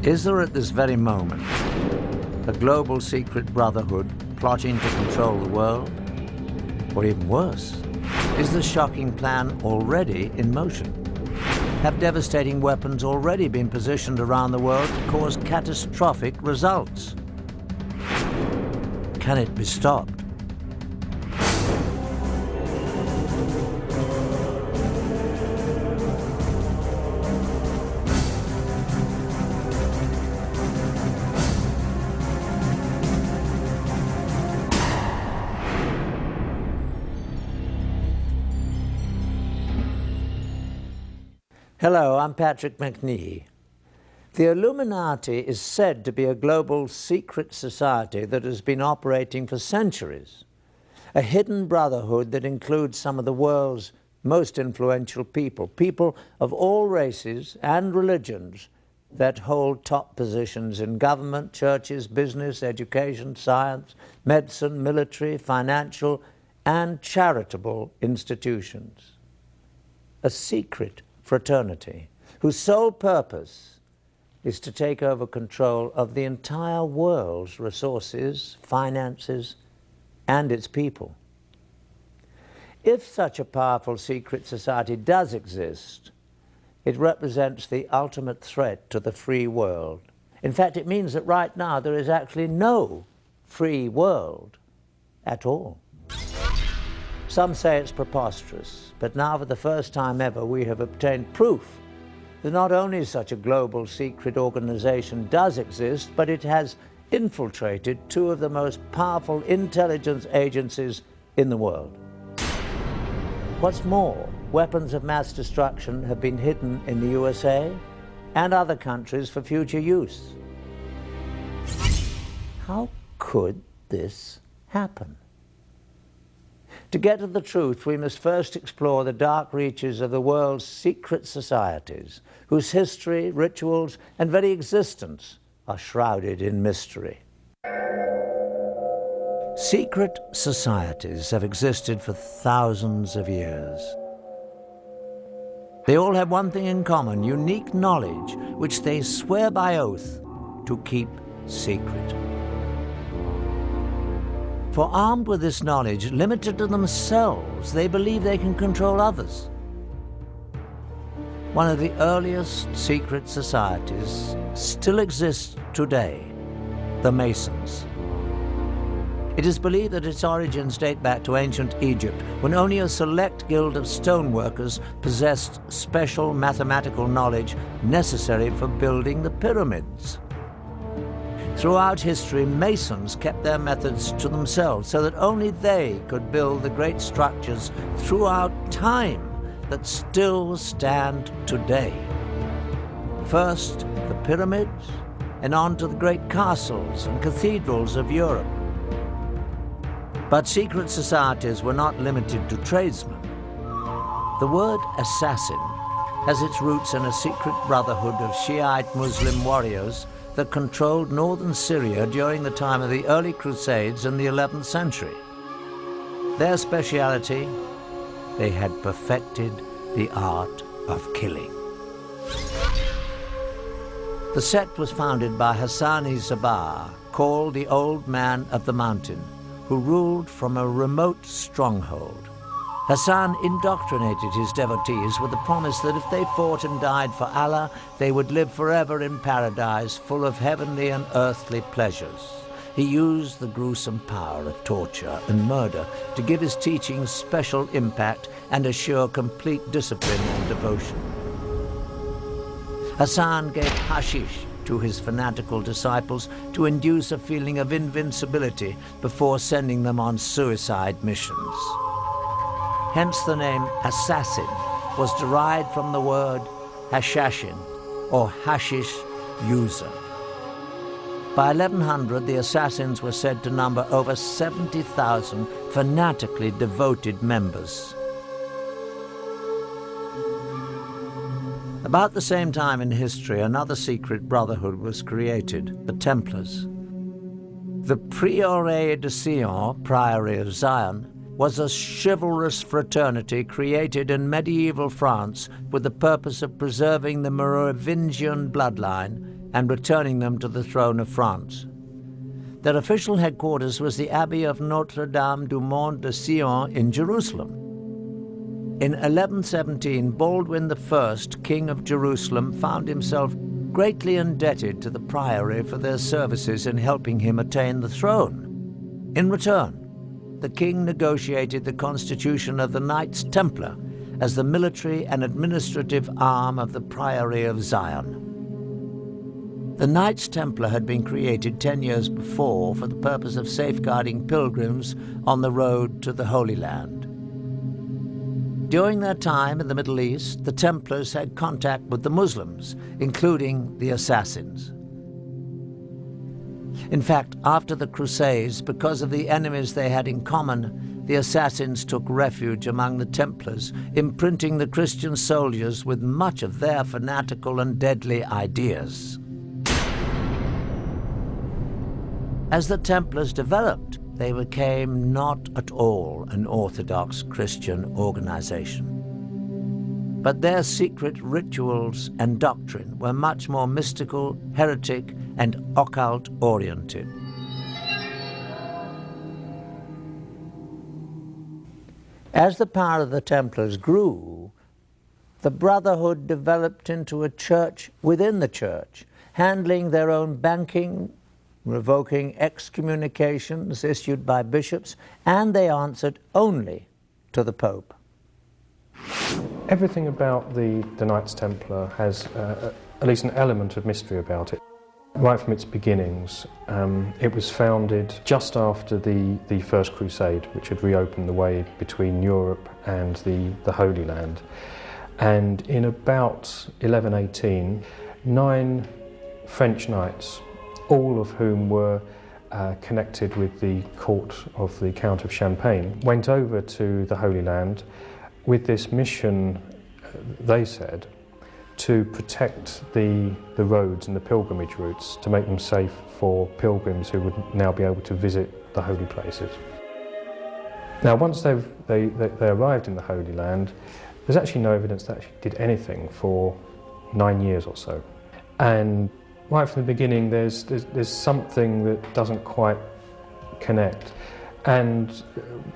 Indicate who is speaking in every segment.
Speaker 1: Is there at this very moment a global secret brotherhood plotting to control the world? Or even worse, is the shocking plan already in motion? Have devastating weapons already been positioned around the world to cause catastrophic results? Can it be stopped? Hello, I'm Patrick McNee. The Illuminati is said to be a global secret society that has been operating for centuries, a hidden brotherhood that includes some of the world's most influential people of all races and religions that hold top positions in government, churches, business, education, science, medicine, military, financial, and charitable institutions. A secret fraternity whose sole purpose is to take over control of the entire world's resources, finances, and its people. If such a powerful secret society does exist, it represents the ultimate threat to the free world. In fact, it means that right now there is actually no free world at all. Some say it's preposterous, but now for the first time ever we have obtained proof that not only such a global secret organization does exist, but it has infiltrated two of the most powerful intelligence agencies in the world. What's more, weapons of mass destruction have been hidden in the USA and other countries for future use. How could this happen? To get to the truth, we must first explore the dark reaches of the world's secret societies, whose history, rituals, and very existence are shrouded in mystery. Secret societies have existed for thousands of years. They all have one thing in common: unique knowledge, which they swear by oath to keep secret. For armed with this knowledge, limited to themselves, they believe they can control others. One of the earliest secret societies still exists today, the Masons. It is believed that its origins date back to ancient Egypt, when only a select guild of stoneworkers possessed special mathematical knowledge necessary for building the pyramids. Throughout history, Masons kept their methods to themselves so that only they could build the great structures throughout time that still stand today. First, the pyramids, and on to the great castles and cathedrals of Europe. But secret societies were not limited to tradesmen. The word assassin has its roots in a secret brotherhood of Shiite Muslim warriors that controlled northern Syria during the time of the early Crusades in the 11th century. Their speciality, they had perfected the art of killing. The sect was founded by Hassan-i-Sabah, called the Old Man of the Mountain, who ruled from a remote stronghold. Hassan indoctrinated his devotees with the promise that if they fought and died for Allah, they would live forever in paradise full of heavenly and earthly pleasures. He used the gruesome power of torture and murder to give his teachings special impact and assure complete discipline and devotion. Hassan gave hashish to his fanatical disciples to induce a feeling of invincibility before sending them on suicide missions. Hence the name assassin was derived from the word hashashin, or hashish user. By 1100, the assassins were said to number over 70,000 fanatically devoted members. About the same time in history, another secret brotherhood was created, the Templars. The Prieuré de Sion, Priory of Zion, was a chivalrous fraternity created in medieval France with the purpose of preserving the Merovingian bloodline and returning them to the throne of France. Their official headquarters was the Abbey of Notre-Dame du Mont de Sion in Jerusalem. In 1117, Baldwin I, King of Jerusalem, found himself greatly indebted to the priory for their services in helping him attain the throne. In return, the king negotiated the constitution of the Knights Templar as the military and administrative arm of the Priory of Zion. The Knights Templar had been created 10 years before for the purpose of safeguarding pilgrims on the road to the Holy Land. During their time in the Middle East, the Templars had contact with the Muslims, including the Assassins. In fact, after the Crusades, because of the enemies they had in common, the Assassins took refuge among the Templars, imprinting the Christian soldiers with much of their fanatical and deadly ideas. As the Templars developed, they became not at all an orthodox Christian organization. But their secret rituals and doctrine were much more mystical, heretic, and occult-oriented. As the power of the Templars grew, the Brotherhood developed into a church within the church, handling their own banking, revoking excommunications issued by bishops, and they answered only to the Pope.
Speaker 2: Everything about the Knights Templar has at least an element of mystery about it. Right from its beginnings, it was founded just after the First Crusade, which had reopened the way between Europe and the Holy Land. And in about 1118, 9 French knights, all of whom were connected with the court of the Count of Champagne, went over to the Holy Land with this mission, they said, to protect the roads and the pilgrimage routes, to make them safe for pilgrims who would now be able to visit the holy places. Now, once they arrived in the Holy Land, there's actually no evidence that actually did anything for 9 years or so. And right from the beginning, there's something that doesn't quite connect. And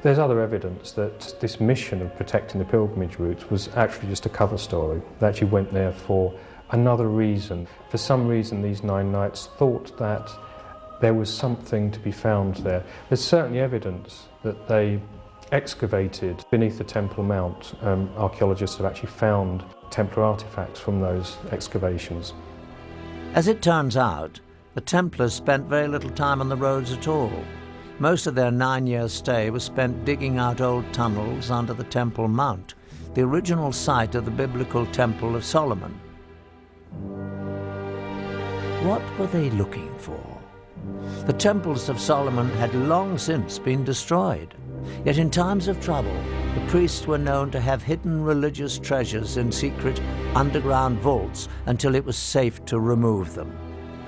Speaker 2: there's other evidence that this mission of protecting the pilgrimage routes was actually just a cover story. They actually went there for another reason. For some reason, these 9 knights thought that there was something to be found there. There's certainly evidence that they excavated beneath the Temple Mount. Archaeologists have actually found Templar artifacts from those excavations.
Speaker 1: As it turns out, the Templars spent very little time on the roads at all. Most of their 9-year stay was spent digging out old tunnels under the Temple Mount, the original site of the biblical Temple of Solomon. What were they looking for? The temples of Solomon had long since been destroyed. Yet in times of trouble, the priests were known to have hidden religious treasures in secret underground vaults until it was safe to remove them.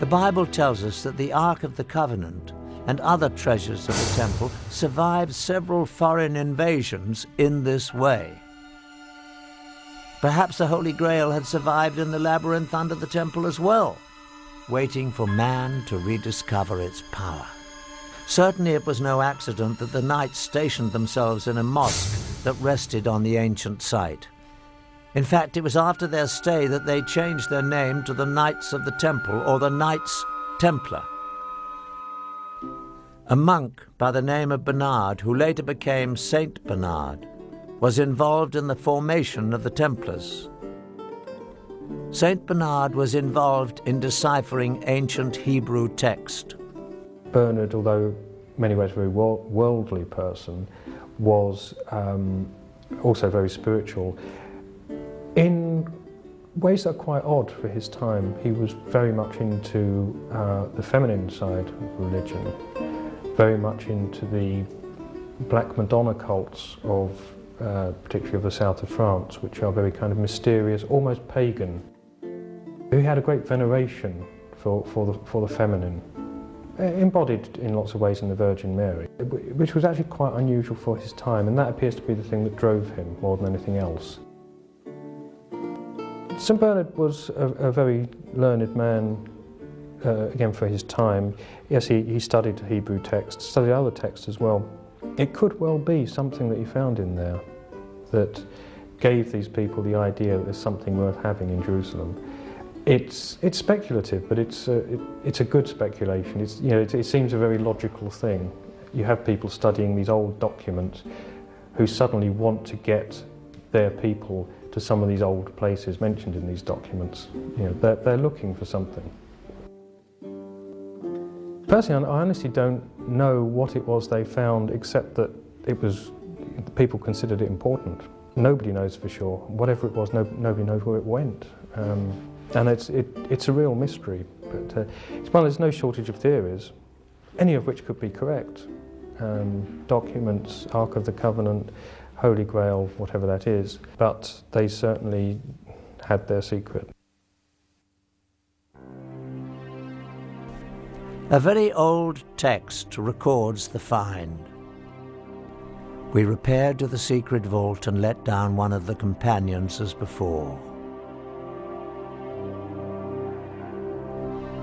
Speaker 1: The Bible tells us that the Ark of the Covenant and other treasures of the temple survived several foreign invasions in this way. Perhaps the Holy Grail had survived in the labyrinth under the temple as well, waiting for man to rediscover its power. Certainly it was no accident that the knights stationed themselves in a mosque that rested on the ancient site. In fact, it was after their stay that they changed their name to the Knights of the Temple, or the Knights Templar. A monk by the name of Bernard, who later became Saint Bernard, was involved in the formation of the Templars. Saint Bernard was involved in deciphering ancient Hebrew text.
Speaker 2: Bernard, although in many ways a very worldly person, was also very spiritual. In ways that are quite odd for his time, he was very much into the feminine side of religion, very much into the Black Madonna cults of, particularly of the south of France, which are very kind of mysterious, almost pagan. He had a great veneration for the feminine, embodied in lots of ways in the Virgin Mary, which was actually quite unusual for his time, and that appears to be the thing that drove him more than anything else. St Bernard was a very learned man again for his time. Yes, he studied Hebrew texts, studied other texts as well. It could well be something that he found in there that gave these people the idea that there's something worth having in Jerusalem. It's speculative, but it's a good speculation. It seems a very logical thing. You have people studying these old documents who suddenly want to get their people to some of these old places mentioned in these documents. They're looking for something. Personally, I honestly don't know what it was they found, except that people considered it important. Nobody knows for sure. Whatever it was, nobody knows where it went. And it's a real mystery. But there's no shortage of theories, any of which could be correct. Documents, Ark of the Covenant, Holy Grail, whatever that is, but they certainly had their secret.
Speaker 1: A very old text records the find. We repaired to the secret vault and let down one of the companions as before.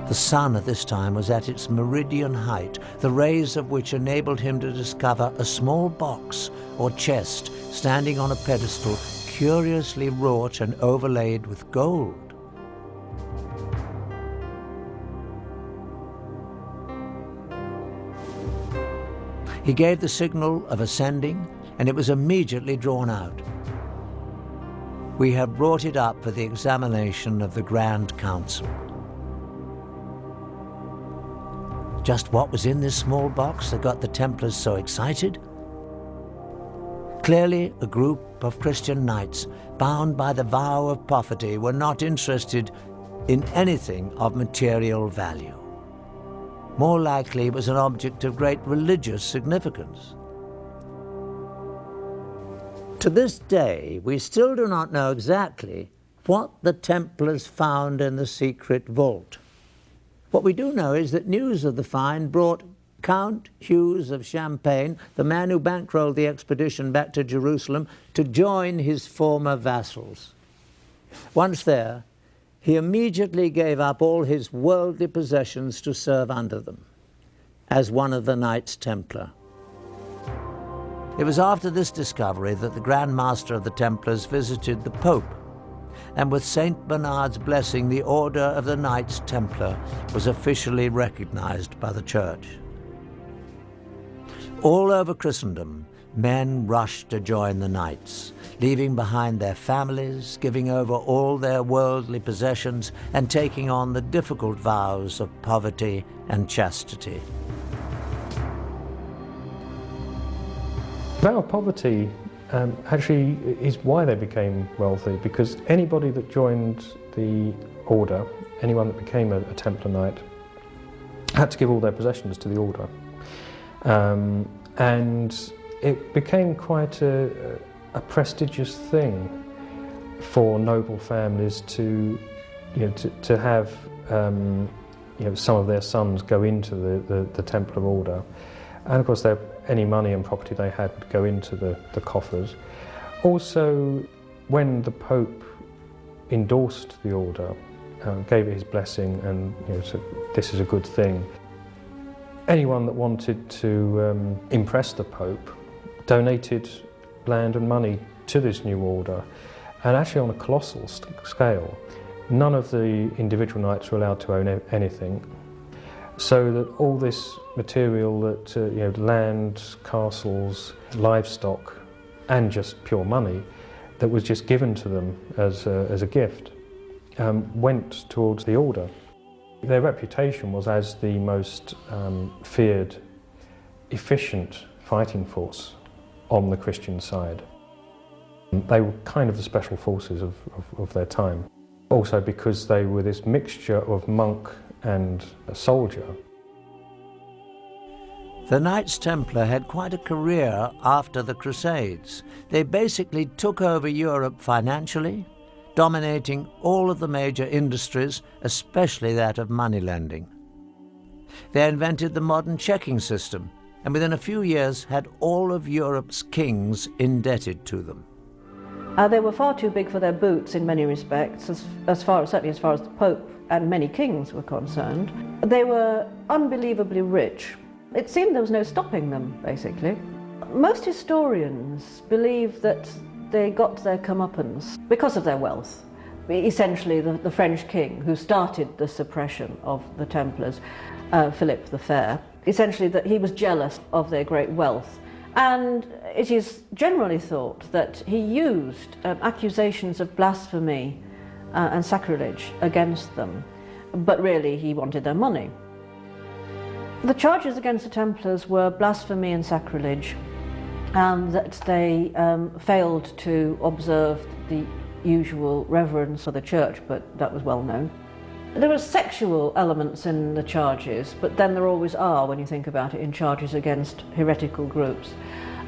Speaker 1: The sun at this time was at its meridian height, the rays of which enabled him to discover a small box or chest standing on a pedestal curiously wrought and overlaid with gold. He gave the signal of ascending, and it was immediately drawn out. We have brought it up for the examination of the Grand Council. Just what was in this small box that got the Templars so excited? Clearly, a group of Christian knights, bound by the vow of poverty, were not interested in anything of material value. More likely, it was an object of great religious significance. To this day, we still do not know exactly what the Templars found in the secret vault. What we do know is that news of the find brought Count Hughes of Champagne, the man who bankrolled the expedition back to Jerusalem, to join his former vassals. Once there, he immediately gave up all his worldly possessions to serve under them, as one of the Knights Templar. It was after this discovery that the Grand Master of the Templars visited the Pope, and with Saint Bernard's blessing, the Order of the Knights Templar was officially recognized by the Church. All over Christendom, men rushed to join the Knights, leaving behind their families, giving over all their worldly possessions, and taking on the difficult vows of poverty and chastity.
Speaker 2: Vow of poverty actually is why they became wealthy, because anybody that joined the order, anyone that became a Templar Knight, had to give all their possessions to the order. And it became quite a prestigious thing for noble families to have some of their sons go into the Templar order. And of course, any money and property they had would go into the coffers. Also, when the Pope endorsed the order, gave it his blessing, and said, this is a good thing, anyone that wanted to impress the Pope donated land and money to this new order, and actually on a colossal scale. None of the individual knights were allowed to own anything, so that all this material, that land, castles, livestock, and just pure money that was just given to them as a gift, went towards the order. Their reputation was as the most feared, efficient fighting force on the Christian side. They were kind of the special forces of their time. Also because they were this mixture of monk and a soldier.
Speaker 1: The Knights Templar had quite a career after the Crusades. They basically took over Europe financially, dominating all of the major industries, especially that of money lending. They invented the modern checking system, and within a few years had all of Europe's kings indebted to them.
Speaker 3: They were far too big for their boots in many respects, certainly as far as the Pope and many kings were concerned. They were unbelievably rich. It seemed there was no stopping them, basically. Most historians believe that they got their comeuppance because of their wealth. Essentially, the French king who started the suppression of the Templars, Philip the Fair, essentially that he was jealous of their great wealth. And it is generally thought that he used accusations of blasphemy and sacrilege against them, but really he wanted their money. The charges against the Templars were blasphemy and sacrilege, that they failed to observe the usual reverence for the church, but that was well known. There were sexual elements in the charges, but then there always are, when you think about it, in charges against heretical groups.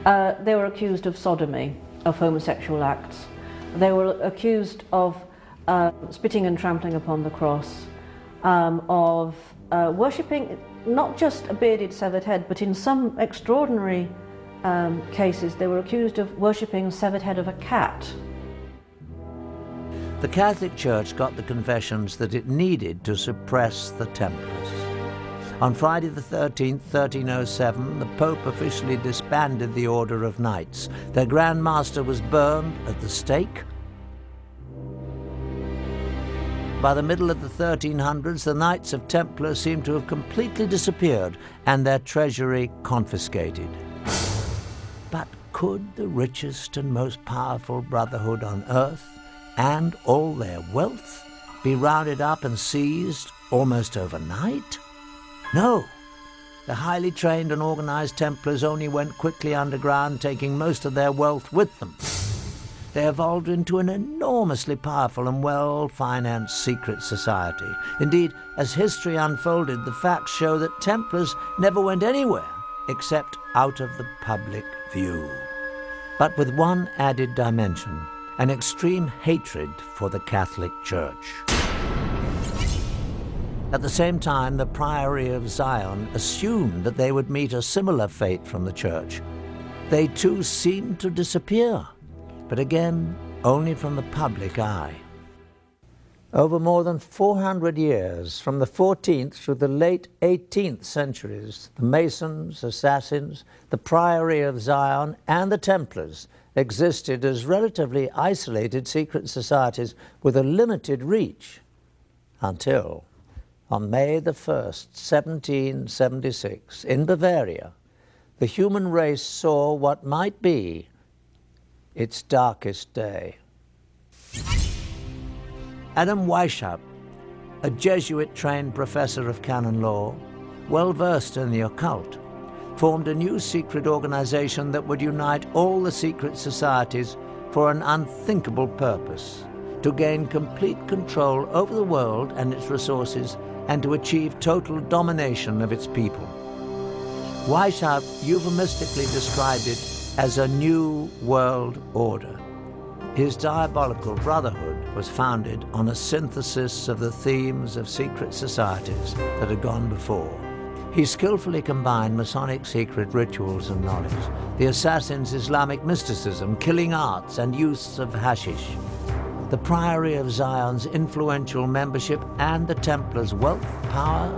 Speaker 3: They were accused of sodomy, of homosexual acts. They were accused of spitting and trampling upon the cross, of worshipping not just a bearded severed head, but in some extraordinary cases they were accused of worshipping the severed head of a cat.
Speaker 1: The Catholic Church got the confessions that it needed to suppress the Templars. On Friday the 13th, 1307, the Pope officially disbanded the Order of Knights. Their Grand Master was burned at the stake. By the middle of the 1300s, the Knights of Templar seemed to have completely disappeared and their treasury confiscated. But could the richest and most powerful brotherhood on earth and all their wealth be rounded up and seized almost overnight? No. The highly trained and organized Templars only went quickly underground, taking most of their wealth with them. They evolved into an enormously powerful and well-financed secret society. Indeed, as history unfolded, the facts show that Templars never went anywhere except out of the public view. But with one added dimension: an extreme hatred for the Catholic Church. At the same time, the Priory of Zion assumed that they would meet a similar fate from the Church. They too seemed to disappear, but again, only from the public eye. Over more than 400 years, from the 14th through the late 18th centuries, the Masons, Assassins, the Priory of Zion, and the Templars existed as relatively isolated secret societies with a limited reach, until on May the 1st, 1776, in Bavaria, the human race saw what might be its darkest day. Adam Weishaupt, a Jesuit-trained professor of canon law, well-versed in the occult, formed a new secret organization that would unite all the secret societies for an unthinkable purpose: to gain complete control over the world and its resources, and to achieve total domination of its people. Weishaupt euphemistically described it as a new world order. His diabolical brotherhood was founded on a synthesis of the themes of secret societies that had gone before. He skillfully combined Masonic secret rituals and knowledge, the Assassins' Islamic mysticism, killing arts, and use of hashish, the Priory of Zion's influential membership, and the Templars' wealth, power,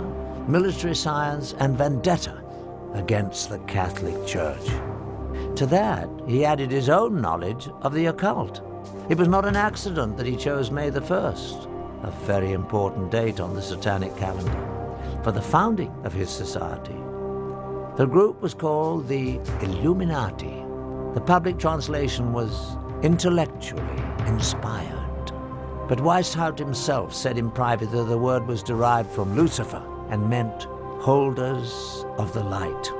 Speaker 1: military science, and vendetta against the Catholic Church. To that, he added his own knowledge of the occult. It was not an accident that he chose May the 1st, a very important date on the Satanic calendar, for the founding of his society. The group was called the Illuminati. The public translation was intellectually inspired. But Weishaupt himself said in private that the word was derived from Lucifer and meant holders of the light.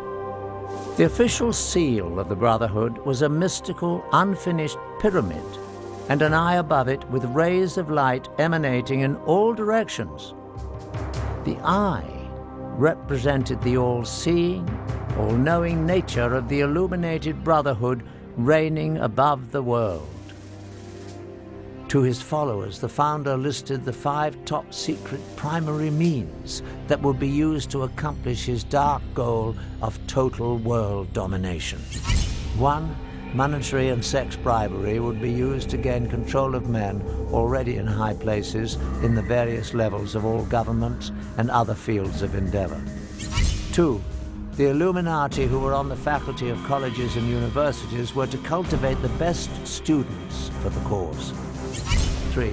Speaker 1: The official seal of the Brotherhood was a mystical, unfinished pyramid, and an eye above it with rays of light emanating in all directions. The eye represented the all-seeing, all-knowing nature of the illuminated Brotherhood reigning above the world. To his followers, the founder listed the 5 top secret primary means that would be used to accomplish his dark goal of total world domination. 1. monetary and sex bribery would be used to gain control of men already in high places in the various levels of all governments and other fields of endeavor. 2. The Illuminati who were on the faculty of colleges and universities were to cultivate the best students for the cause. 3.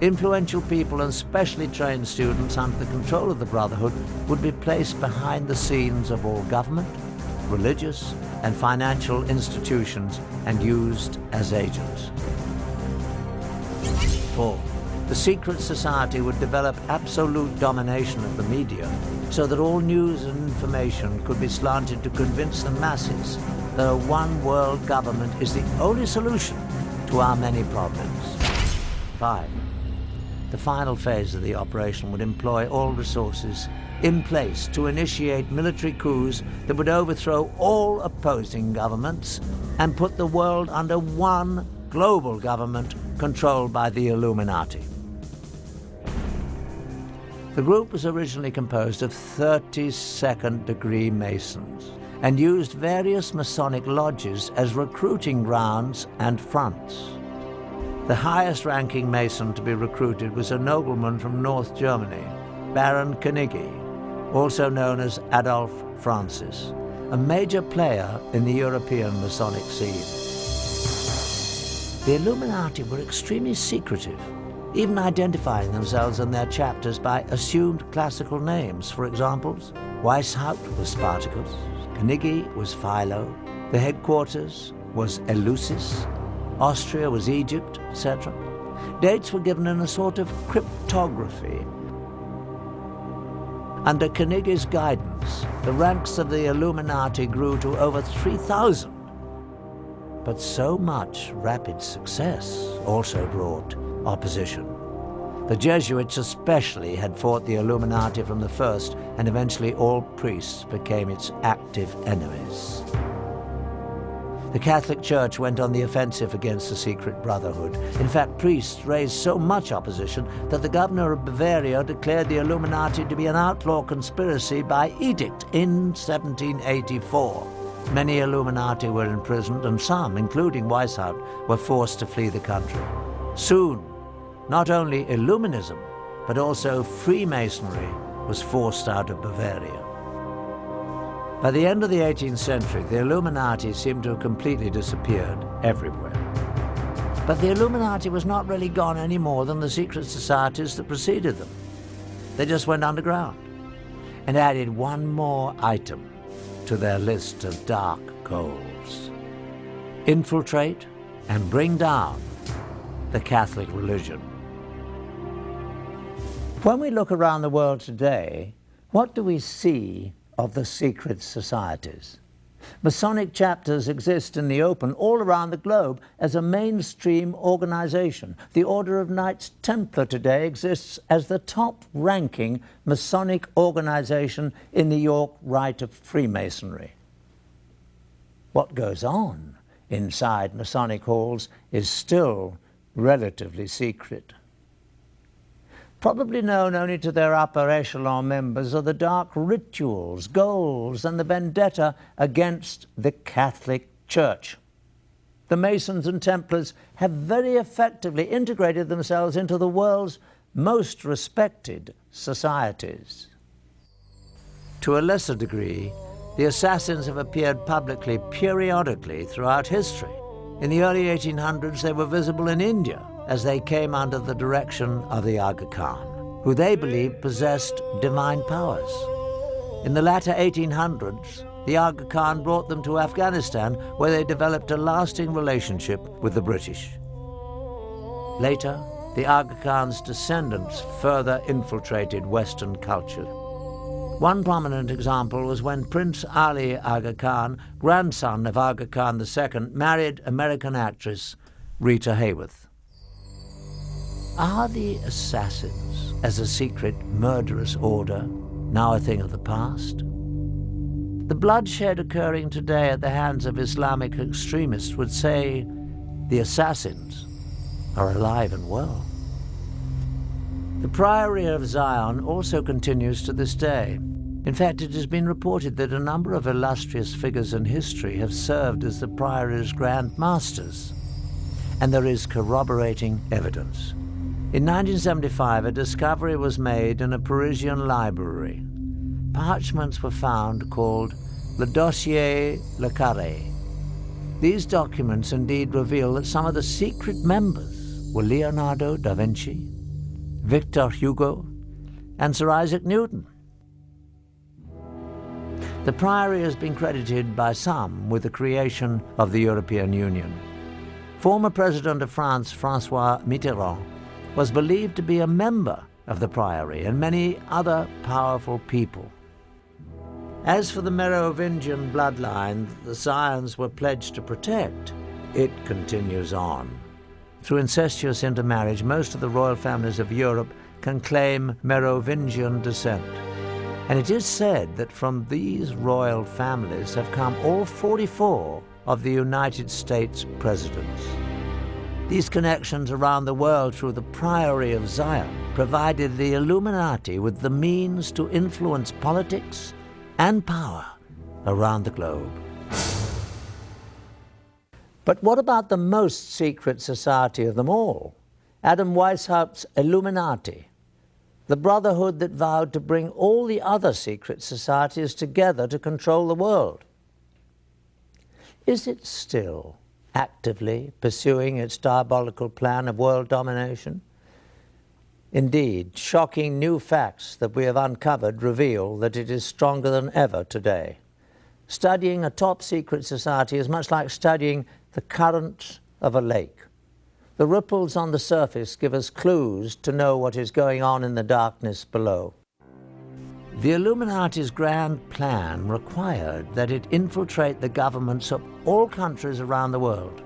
Speaker 1: Influential people and specially trained students under the control of the Brotherhood would be placed behind the scenes of all government, religious, and financial institutions and used as agents. 4. The secret society would develop absolute domination of the media so that all news and information could be slanted to convince the masses that a one-world government is the only solution to our many problems. 5. The final phase of the operation would employ all resources in place to initiate military coups that would overthrow all opposing governments and put the world under one global government controlled by the Illuminati. The group was originally composed of 32nd-degree Masons and used various Masonic lodges as recruiting grounds and fronts. The highest-ranking Mason to be recruited was a nobleman from North Germany, Baron Carnegie, also known as Adolf Francis, a major player in the European Masonic scene. The Illuminati were extremely secretive, even identifying themselves and their chapters by assumed classical names. For example, Weishaupt was Spartacus, Carnegie was Philo, the headquarters was Eleusis, Austria was Egypt, etc. Dates were given in a sort of cryptography. Under Carnegie's guidance, the ranks of the Illuminati grew to over 3,000. But so much rapid success also brought opposition. The Jesuits especially had fought the Illuminati from the first, and eventually all priests became its active enemies. The Catholic Church went on the offensive against the secret brotherhood. In fact, priests raised so much opposition that the governor of Bavaria declared the Illuminati to be an outlaw conspiracy by edict in 1784. Many Illuminati were imprisoned, and some, including Weishaupt, were forced to flee the country. Soon, not only Illuminism, but also Freemasonry was forced out of Bavaria. By the end of the 18th century, the Illuminati seemed to have completely disappeared everywhere. But the Illuminati was not really gone any more than the secret societies that preceded them. They just went underground and added one more item to their list of dark goals: infiltrate and bring down the Catholic religion. When we look around the world today, what do we see of the secret societies? Masonic chapters exist in the open all around the globe as a mainstream organization. The Order of Knights Templar today exists as the top-ranking Masonic organization in the York Rite of Freemasonry. What goes on inside Masonic halls is still relatively secret. Probably known only to their upper echelon members are the dark rituals, goals, and the vendetta against the Catholic Church. The Masons and Templars have very effectively integrated themselves into the world's most respected societies. To a lesser degree, the assassins have appeared publicly periodically throughout history. In the early 1800s, they were visible in India as they came under the direction of the Aga Khan, who they believed possessed divine powers. In the latter 1800s, the Aga Khan brought them to Afghanistan, where they developed a lasting relationship with the British. Later, the Aga Khan's descendants further infiltrated Western culture. One prominent example was when Prince Ali Aga Khan, grandson of Aga Khan II, married American actress Rita Hayworth. Are the assassins, as a secret murderous order, now a thing of the past? The bloodshed occurring today at the hands of Islamic extremists would say the assassins are alive and well. The Priory of Zion also continues to this day. In fact, it has been reported that a number of illustrious figures in history have served as the Priory's Grand Masters, and there is corroborating evidence. In 1975, a discovery was made in a Parisian library. Parchments were found called Le Dossier Le Carré. These documents indeed reveal that some of the secret members were Leonardo da Vinci, Victor Hugo, and Sir Isaac Newton. The Priory has been credited by some with the creation of the European Union. Former President of France, François Mitterrand, was believed to be a member of the Priory, and many other powerful people. As for the Merovingian bloodline that the Scions were pledged to protect, it continues on. Through incestuous intermarriage, most of the royal families of Europe can claim Merovingian descent. And it is said that from these royal families have come all 44 of the United States presidents. These connections around the world through the Priory of Zion provided the Illuminati with the means to influence politics and power around the globe. But what about the most secret society of them all? Adam Weishaupt's Illuminati, the brotherhood that vowed to bring all the other secret societies together to control the world. Is it still actively pursuing its diabolical plan of world domination? Indeed, shocking new facts that we have uncovered reveal that it is stronger than ever today. Studying a top-secret society is much like studying the current of a lake. The ripples on the surface give us clues to know what is going on in the darkness below. The Illuminati's grand plan required that it infiltrate the governments of all countries around the world.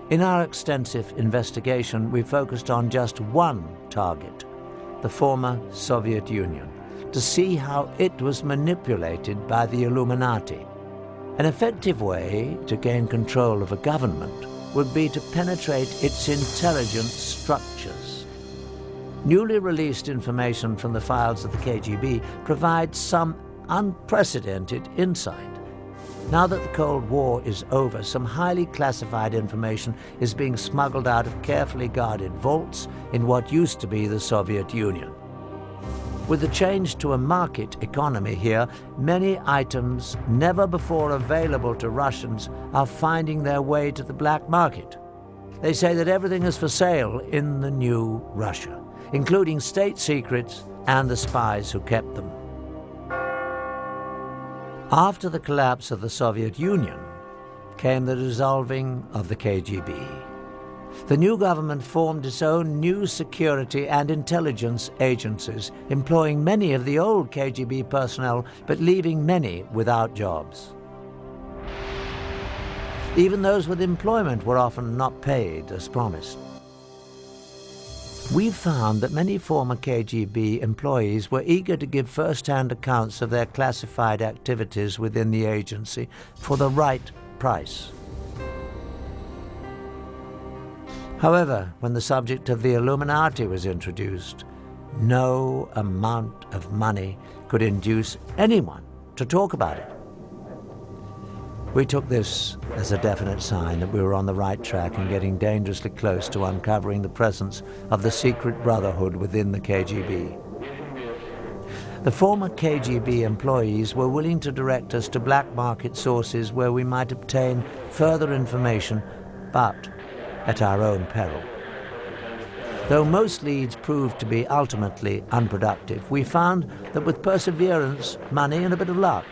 Speaker 1: In our extensive investigation, we focused on just one target, the former Soviet Union, to see how it was manipulated by the Illuminati. An effective way to gain control of a government would be to penetrate its intelligence structures. Newly released information from the files of the KGB provides some unprecedented insight. Now that the Cold War is over, some highly classified information is being smuggled out of carefully guarded vaults in what used to be the Soviet Union. With the change to a market economy here, many items never before available to Russians are finding their way to the black market. They say that everything is for sale in the new Russia, including state secrets and the spies who kept them. After the collapse of the Soviet Union came the dissolving of the KGB. The new government formed its own new security and intelligence agencies, employing many of the old KGB personnel, but leaving many without jobs. Even those with employment were often not paid as promised. We found that many former KGB employees were eager to give first-hand accounts of their classified activities within the agency for the right price. However, when the subject of the Illuminati was introduced, no amount of money could induce anyone to talk about it. We took this as a definite sign that we were on the right track and getting dangerously close to uncovering the presence of the secret brotherhood within the KGB. The former KGB employees were willing to direct us to black market sources where we might obtain further information, but at our own peril. Though most leads proved to be ultimately unproductive, we found that with perseverance, money, and a bit of luck,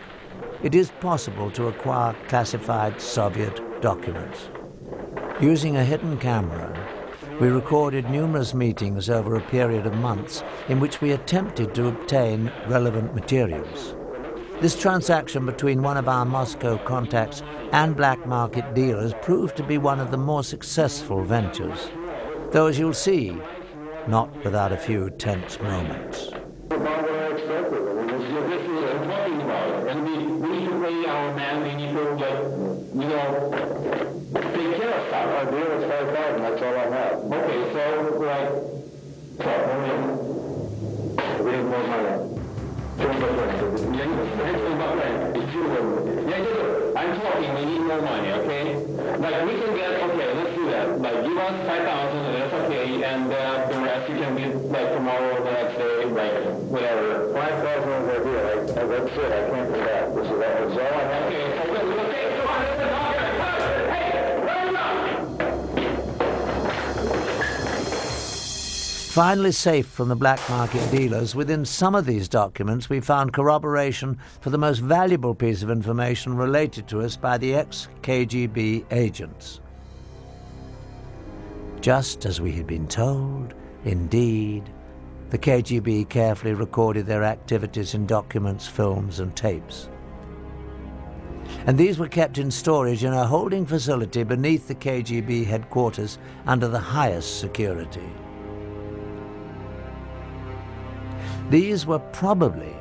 Speaker 1: it is possible to acquire classified Soviet documents. Using a hidden camera, we recorded numerous meetings over a period of months in which we attempted to obtain relevant materials. This transaction between one of our Moscow contacts and black market dealers proved to be one of the more successful ventures, though as you'll see, not without a few tense moments.
Speaker 4: I'm talking, we need more money, okay? Like, we can get, okay, let's do that. Like, give us 5,000, and that's okay, and the rest you can do, like, tomorrow, the next day, like, whatever. 5,000 is the idea, like, that's it, I can't do that. This is all I have. Okay, so we'll take 200 Hey, run up!
Speaker 1: Finally safe from the black market dealers, within some of these documents we found corroboration for the most valuable piece of information related to us by the ex-KGB agents. Just as we had been told, indeed, the KGB carefully recorded their activities in documents, films, and tapes. And these were kept in storage in a holding facility beneath the KGB headquarters under the highest security. These were probably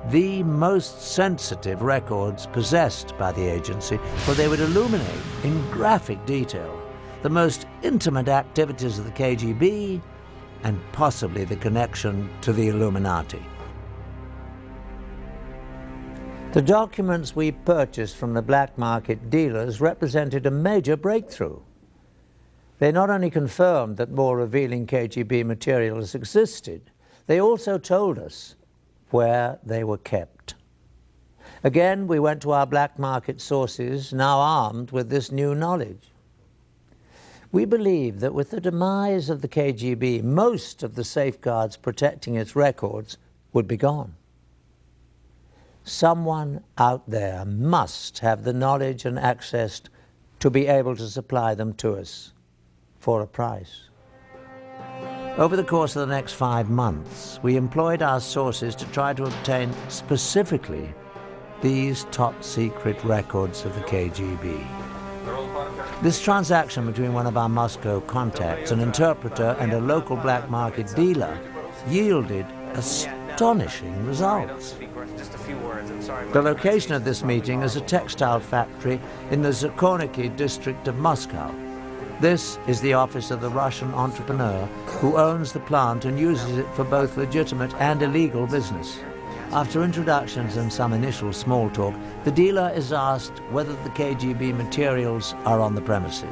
Speaker 1: the most sensitive records possessed by the agency, for they would illuminate in graphic detail the most intimate activities of the KGB and possibly the connection to the Illuminati. The documents we purchased from the black market dealers represented a major breakthrough. They not only confirmed that more revealing KGB materials existed, they also told us where they were kept. Again, we went to our black market sources, now armed with this new knowledge. We believe that with the demise of the KGB, most of the safeguards protecting its records would be gone. Someone out there must have the knowledge and access to be able to supply them to us for a price. Over the course of the next 5 months, we employed our sources to try to obtain specifically these top-secret records of the KGB. This transaction between one of our Moscow contacts, an interpreter, and a local black market dealer yielded astonishing results. The location of this meeting is a textile factory in the Zakorniki district of Moscow. This is the office of the Russian entrepreneur who owns the plant and uses it for both legitimate and illegal business. After introductions and some initial small talk, the dealer is asked whether the KGB materials are on the premises.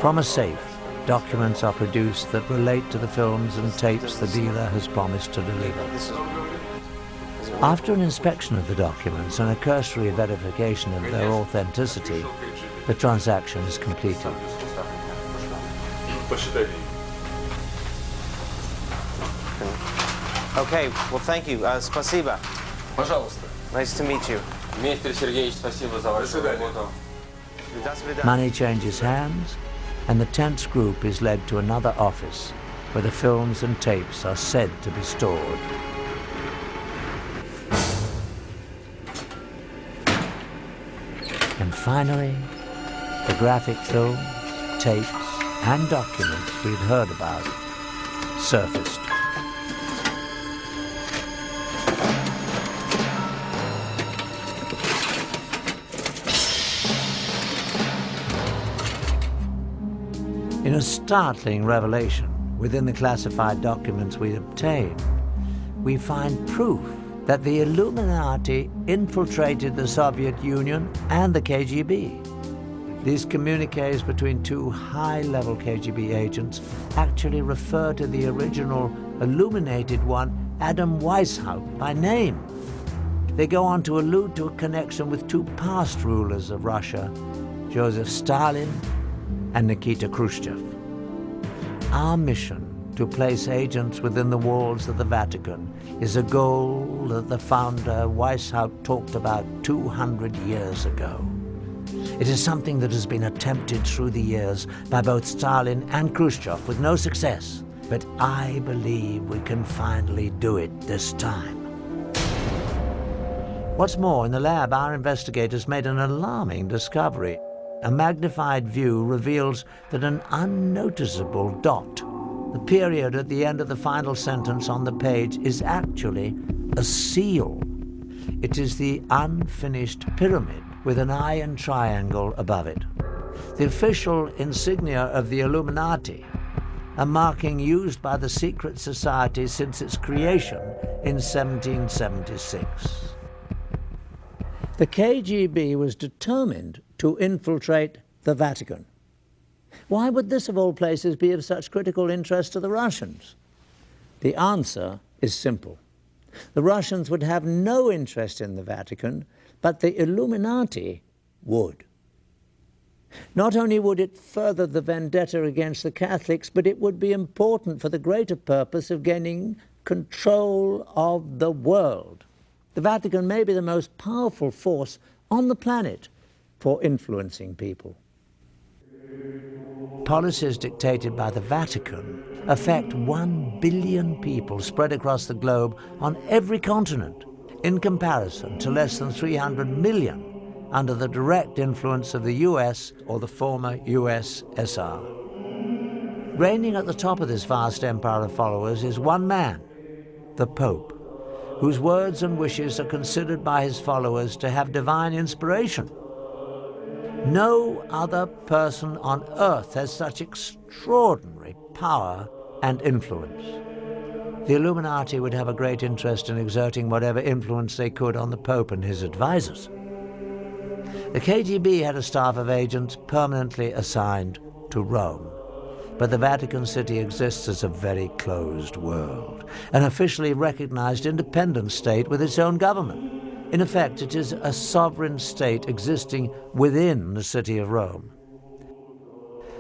Speaker 1: From a safe, documents are produced that relate to the films and tapes the dealer has promised to deliver. After an inspection of the documents and a cursory verification of their authenticity, the transaction is completed.
Speaker 5: Okay, well, thank you. Спасибо.
Speaker 6: Пожалуйста.
Speaker 5: Nice to meet you.
Speaker 6: Дмитрий Сергеевич, спасибо за вашу работу.
Speaker 1: Money changes hands, and the tense group is led to another office where the films and tapes are said to be stored. And finally, the graphic films, tapes, and documents we'd heard about surfaced. In a startling revelation within the classified documents we obtained, we find proof that the Illuminati infiltrated the Soviet Union and the KGB. These communiques between two high-level KGB agents actually refer to the original illuminated one, Adam Weishaupt, by name. They go on to allude to a connection with two past rulers of Russia, Joseph Stalin and Nikita Khrushchev. Our mission to place agents within the walls of the Vatican is a goal that the founder Weishaupt talked about 200 years ago. It is something that has been attempted through the years by both Stalin and Khrushchev with no success, but I believe we can finally do it this time. What's more, in the lab, our investigators made an alarming discovery. A magnified view reveals that an unnoticeable dot The period at the end of the final sentence on the page is actually a seal. It is the unfinished pyramid with an eye and triangle above it. The official insignia of the Illuminati, a marking used by the secret society since its creation in 1776. The KGB was determined to infiltrate the Vatican. Why would this, of all places, be of such critical interest to the Russians? The answer is simple. The Russians would have no interest in the Vatican, but the Illuminati would. Not only would it further the vendetta against the Catholics, but it would be important for the greater purpose of gaining control of the world. The Vatican may be the most powerful force on the planet for influencing people. Policies dictated by the Vatican affect 1 billion people spread across the globe on every continent, in comparison to less than 300 million under the direct influence of the US or the former USSR. Reigning at the top of this vast empire of followers is one man, the Pope, whose words and wishes are considered by his followers to have divine inspiration. No other person on earth has such extraordinary power and influence. The Illuminati would have a great interest in exerting whatever influence they could on the Pope and his advisors. The KGB had a staff of agents permanently assigned to Rome, but the Vatican City exists as a very closed world, an officially recognized independent state with its own government. In effect, it is a sovereign state existing within the city of Rome.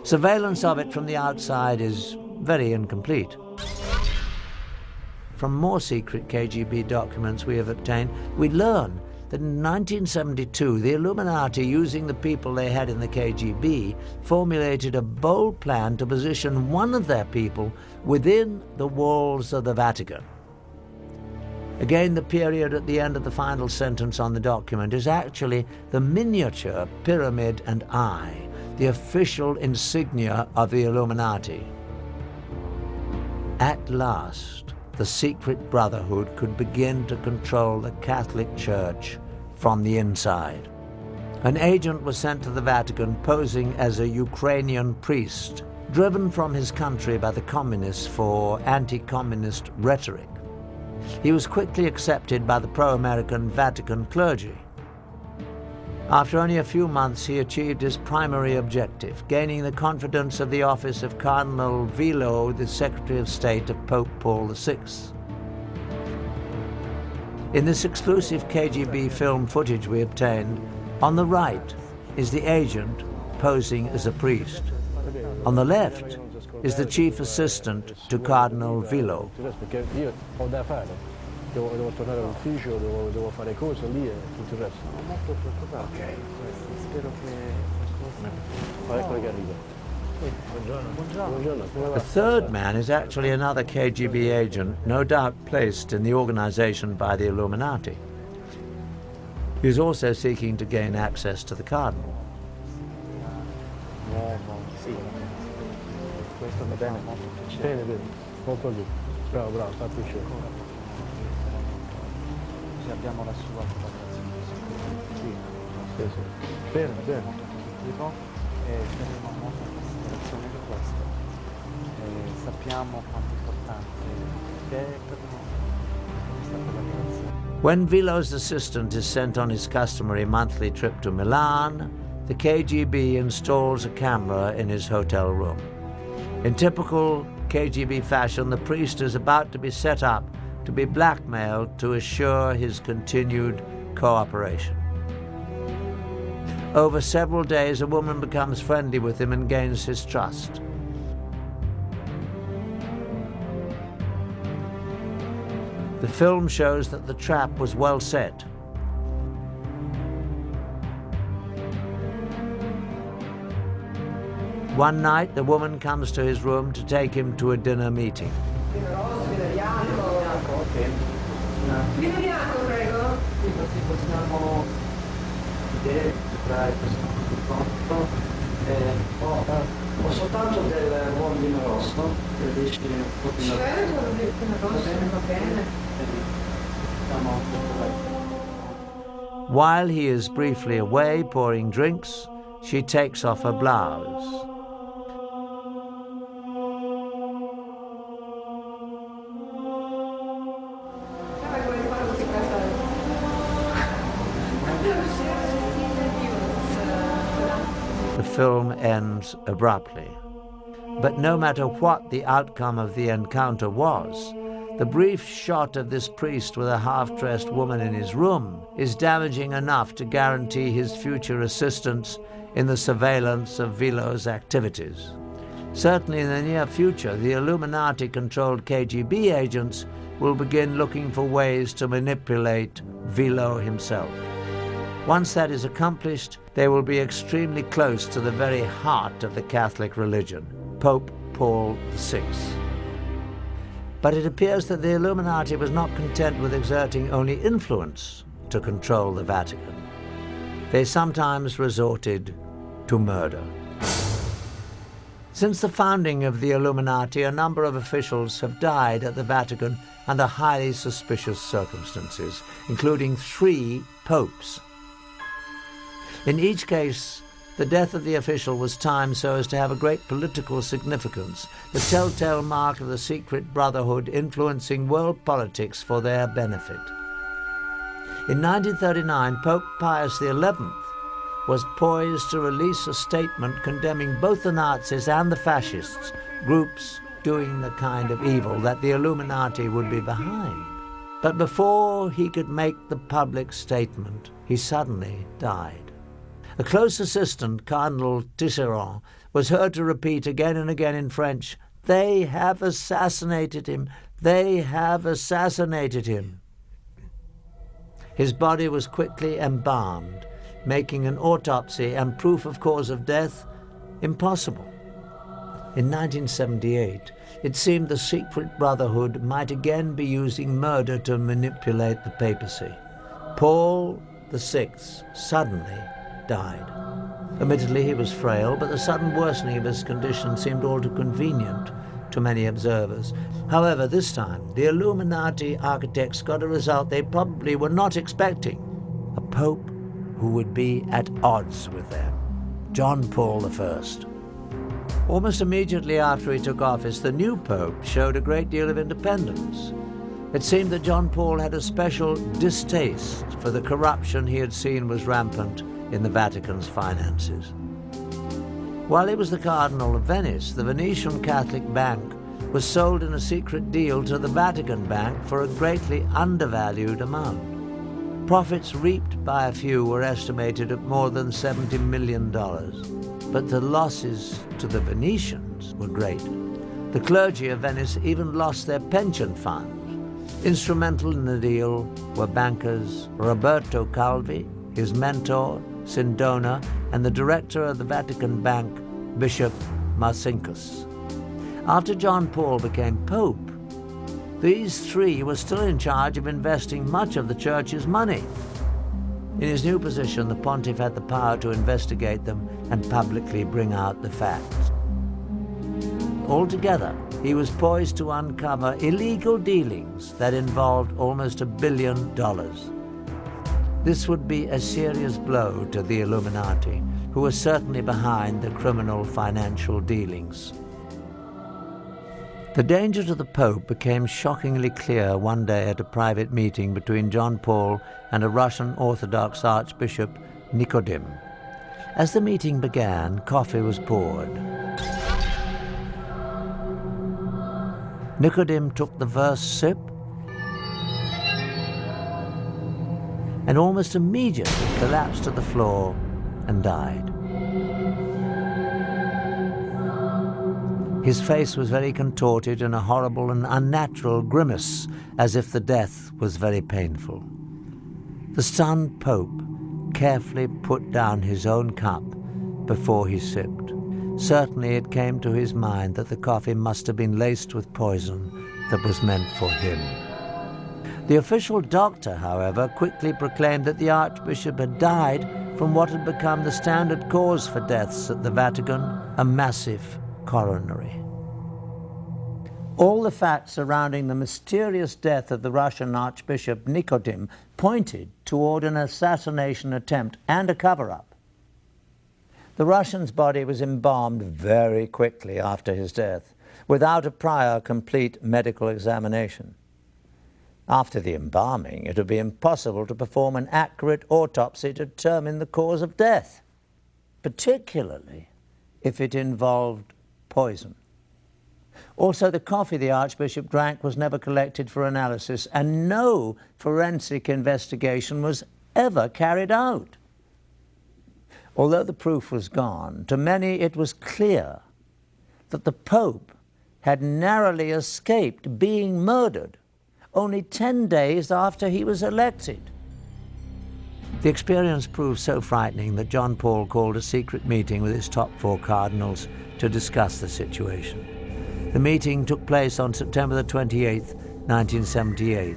Speaker 1: Surveillance of it from the outside is very incomplete. From more secret KGB documents we have obtained, we learn that in 1972, the Illuminati, using the people they had in the KGB, formulated a bold plan to position one of their people within the walls of the Vatican. Again, the period at the end of the final sentence on the document is actually the miniature pyramid and eye, the official insignia of the Illuminati. At last, the secret brotherhood could begin to control the Catholic Church from the inside. An agent was sent to the Vatican posing as a Ukrainian priest, driven from his country by the communists for anti-communist rhetoric. He was quickly accepted by the pro-American Vatican clergy. After only a few months, he achieved his primary objective, gaining the confidence of the office of Cardinal Vilo, the Secretary of State of Pope Paul VI. In this exclusive KGB film footage we obtained, on the right is the agent posing as a priest. On the left is the chief assistant to Cardinal Vilo.
Speaker 7: Devo tornare all'ufficio, devo fare cose lì e tutto il resto.
Speaker 8: Molto preoccupato. Spero che
Speaker 7: Eccolo che arriva. Buongiorno.
Speaker 1: The third man is actually another KGB agent, no doubt placed in the organization by the Illuminati. He is also seeking to gain access to the cardinal.
Speaker 8: Sì. Questo mi fa molto piacere.
Speaker 7: Bene, molto lì. Bravo, sta piacere.
Speaker 8: Abbiamo la sua collaborazione.
Speaker 7: Sì. Bene.
Speaker 8: Molto pubblico e faremo molta considerazione di questo. Sappiamo quanto importante è per noi questa collaborazione.
Speaker 1: When Vilo's assistant is sent on his customary monthly trip to Milan, the KGB installs a camera in his hotel room. In typical KGB fashion, the priest is about to be set up to be blackmailed to assure his continued cooperation. Over several days, a woman becomes friendly with him and gains his trust. The film shows that the trap was well set. One night, the woman comes to his room to take him to a dinner meeting.
Speaker 9: Vino bianco, prego.
Speaker 8: Possiamo vedere tra il conto Ho soltanto del buon vino rosso, che dici un pochino.
Speaker 9: Certo, il vino rosso va bene.
Speaker 1: While he is briefly away pouring drinks, she takes off her blouse. The film ends abruptly. But no matter what the outcome of the encounter was, the brief shot of this priest with a half-dressed woman in his room is damaging enough to guarantee his future assistance in the surveillance of Vilo's activities. Certainly in the near future, the Illuminati-controlled KGB agents will begin looking for ways to manipulate Vilo himself. Once that is accomplished, they will be extremely close to the very heart of the Catholic religion, Pope Paul VI. But it appears that the Illuminati was not content with exerting only influence to control the Vatican. They sometimes resorted to murder. Since the founding of the Illuminati, a number of officials have died at the Vatican under highly suspicious circumstances, including 3 popes. In each case, the death of the official was timed so as to have a great political significance, the telltale mark of the secret brotherhood influencing world politics for their benefit. In 1939, Pope Pius XI was poised to release a statement condemning both the Nazis and the fascists, groups doing the kind of evil that the Illuminati would be behind. But before he could make the public statement, he suddenly died. A close assistant, Cardinal Tisserand, was heard to repeat again and again in French, "They have assassinated him! They have assassinated him!" His body was quickly embalmed, making an autopsy and proof of cause of death impossible. In 1978, it seemed the secret brotherhood might again be using murder to manipulate the papacy. Paul VI suddenly died. Admittedly, he was frail, but the sudden worsening of his condition seemed all too convenient to many observers. However, this time, the Illuminati architects got a result they probably were not expecting: a pope who would be at odds with them, John Paul I. Almost immediately after he took office, the new pope showed a great deal of independence. It seemed that John Paul had a special distaste for the corruption he had seen was rampant in the Vatican's finances. While he was the Cardinal of Venice, the Venetian Catholic Bank was sold in a secret deal to the Vatican Bank for a greatly undervalued amount. Profits reaped by a few were estimated at more than $70 million, but the losses to the Venetians were great. The clergy of Venice even lost their pension funds. Instrumental in the deal were bankers Roberto Calvi, his mentor, Sindona, and the director of the Vatican Bank, Bishop Marcinkus. After John Paul became Pope, these 3 were still in charge of investing much of the Church's money. In his new position, the pontiff had the power to investigate them and publicly bring out the facts. Altogether, he was poised to uncover illegal dealings that involved almost $1 billion. This would be a serious blow to the Illuminati, who were certainly behind the criminal financial dealings. The danger to the Pope became shockingly clear one day at a private meeting between John Paul and a Russian Orthodox Archbishop, Nicodim. As the meeting began, coffee was poured. Nicodim took the first sip and almost immediately collapsed to the floor and died. His face was very contorted in a horrible and unnatural grimace, as if the death was very painful. The stunned Pope carefully put down his own cup before he sipped. Certainly it came to his mind that the coffee must have been laced with poison that was meant for him. The official doctor, however, quickly proclaimed that the Archbishop had died from what had become the standard cause for deaths at the Vatican, a massive coronary. All the facts surrounding the mysterious death of the Russian Archbishop Nikodym pointed toward an assassination attempt and a cover-up. The Russian's body was embalmed very quickly after his death, without a prior complete medical examination. After the embalming, it would be impossible to perform an accurate autopsy to determine the cause of death, particularly if it involved poison. Also, the coffee the Archbishop drank was never collected for analysis, and no forensic investigation was ever carried out. Although the proof was gone, to many it was clear that the Pope had narrowly escaped being murdered only 10 days after he was elected. The experience proved so frightening that John Paul called a secret meeting with his top 4 cardinals to discuss the situation. The meeting took place on September the 28th, 1978.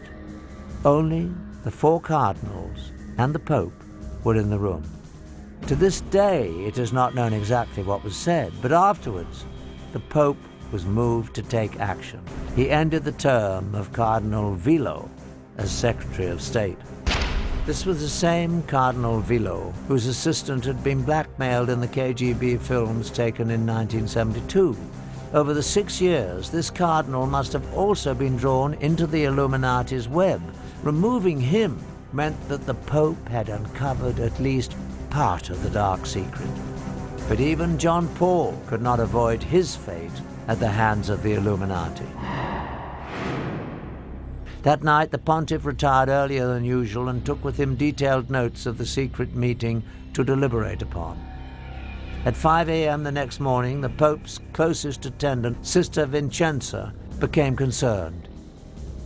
Speaker 1: Only the 4 cardinals and the Pope were in the room. To this day, it is not known exactly what was said, but afterwards, the Pope was moved to take action. He ended the term of Cardinal Vilo as Secretary of State. This was the same Cardinal Vilo whose assistant had been blackmailed in the KGB films taken in 1972. Over the 6 years, this cardinal must have also been drawn into the Illuminati's web. Removing him meant that the Pope had uncovered at least part of the dark secret. But even John Paul could not avoid his fate at the hands of the Illuminati. That night, the pontiff retired earlier than usual and took with him detailed notes of the secret meeting to deliberate upon. At 5 a.m. the next morning, the Pope's closest attendant, Sister Vincenza, became concerned.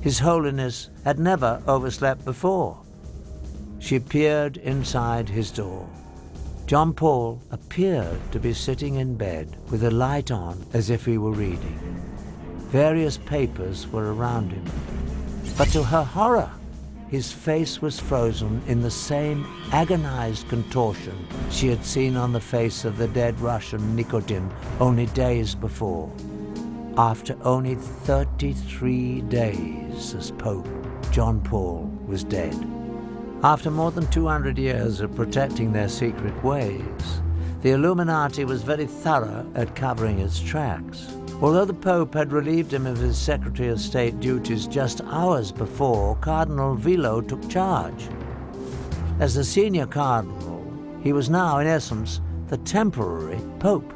Speaker 1: His Holiness had never overslept before. She appeared inside his door. John Paul appeared to be sitting in bed with a light on as if he were reading. Various papers were around him. But to her horror, his face was frozen in the same agonized contortion she had seen on the face of the dead Russian Nikodym only days before. After only 33 days as Pope, John Paul was dead. After more than 200 years of protecting their secret ways, the Illuminati was very thorough at covering its tracks. Although the Pope had relieved him of his Secretary of State duties just hours before, Cardinal Vilo took charge. As the senior cardinal, he was now, in essence, the temporary Pope.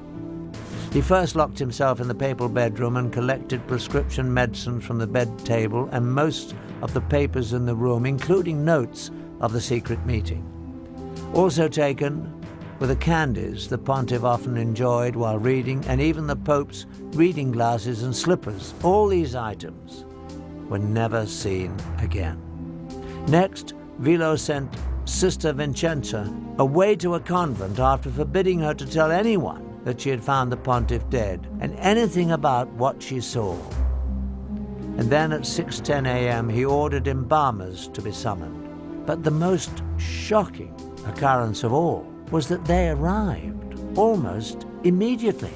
Speaker 1: He first locked himself in the papal bedroom and collected prescription medicine from the bed table and most of the papers in the room, including notes of the secret meeting. Also taken were the candies the pontiff often enjoyed while reading, and even the Pope's reading glasses and slippers. All these items were never seen again. Next, Vilo sent Sister Vincenza away to a convent after forbidding her to tell anyone that she had found the pontiff dead and anything about what she saw. And then at 6:10 a.m. he ordered embalmers to be summoned. But the most shocking occurrence of all was that they arrived almost immediately.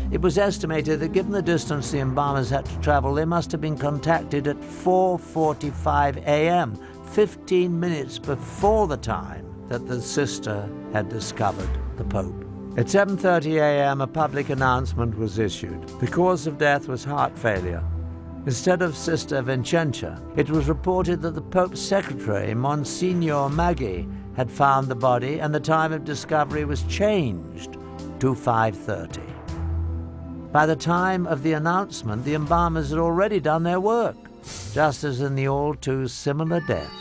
Speaker 1: It was estimated that given the distance the embalmers had to travel, they must have been contacted at 4:45 a.m., 15 minutes before the time that the sister had discovered the Pope. At 7:30 a.m., a public announcement was issued. The cause of death was heart failure. Instead of Sister Vincenza, it was reported that the Pope's secretary, Monsignor Maggi, had found the body, and the time of discovery was changed to 5:30. By the time of the announcement, the embalmers had already done their work, just as in the all-too similar death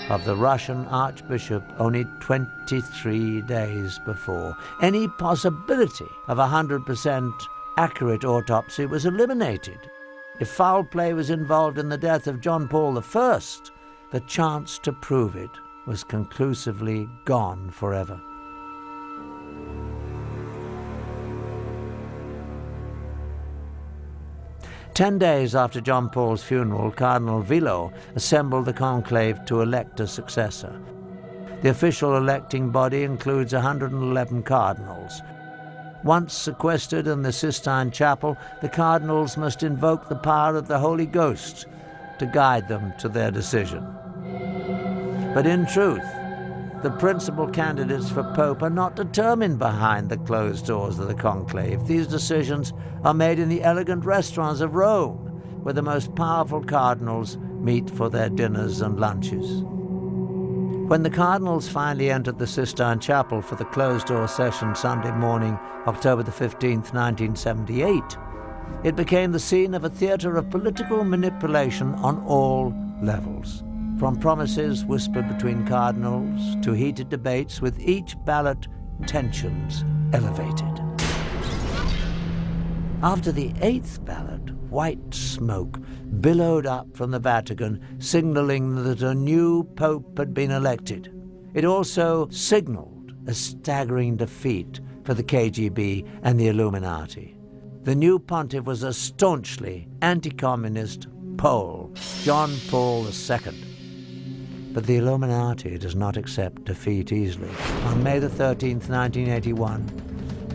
Speaker 1: of the Russian Archbishop only 23 days before. Any possibility of 100% accurate autopsy was eliminated. If foul play was involved in the death of John Paul I, the chance to prove it was conclusively gone forever. Ten days after John Paul's funeral, Cardinal Vilo assembled the conclave to elect a successor. The official electing body includes 111 cardinals. Once sequestered in the Sistine Chapel, the cardinals must invoke the power of the Holy Ghost to guide them to their decision. But in truth, the principal candidates for Pope are not determined behind the closed doors of the conclave. These decisions are made in the elegant restaurants of Rome, where the most powerful cardinals meet for their dinners and lunches. When the cardinals finally entered the Sistine Chapel for the closed-door session Sunday morning, October the 15th, 1978, it became the scene of a theater of political manipulation on all levels, from promises whispered between cardinals to heated debates, with each ballot tensions elevated. After the 8th ballot, white smoke billowed up from the Vatican, signaling that a new pope had been elected. It also signaled a staggering defeat for the KGB and the Illuminati. The new pontiff was a staunchly anti-communist Pole, John Paul II. But the Illuminati does not accept defeat easily. On May the 13th, 1981,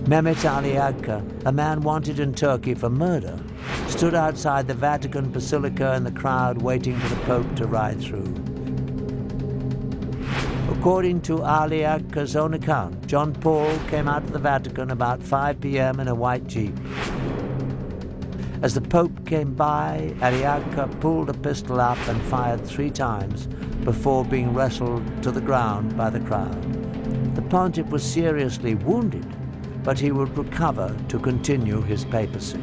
Speaker 1: Mehmet Ali Agca, a man wanted in Turkey for murder, stood outside the Vatican Basilica in the crowd waiting for the Pope to ride through. According to Ali Agca's own account, John Paul came out of the Vatican about 5 p.m. in a white Jeep. As the Pope came by, Ali Agca pulled a pistol up and fired 3 times before being wrestled to the ground by the crowd. The pontiff was seriously wounded, but he would recover to continue his papacy.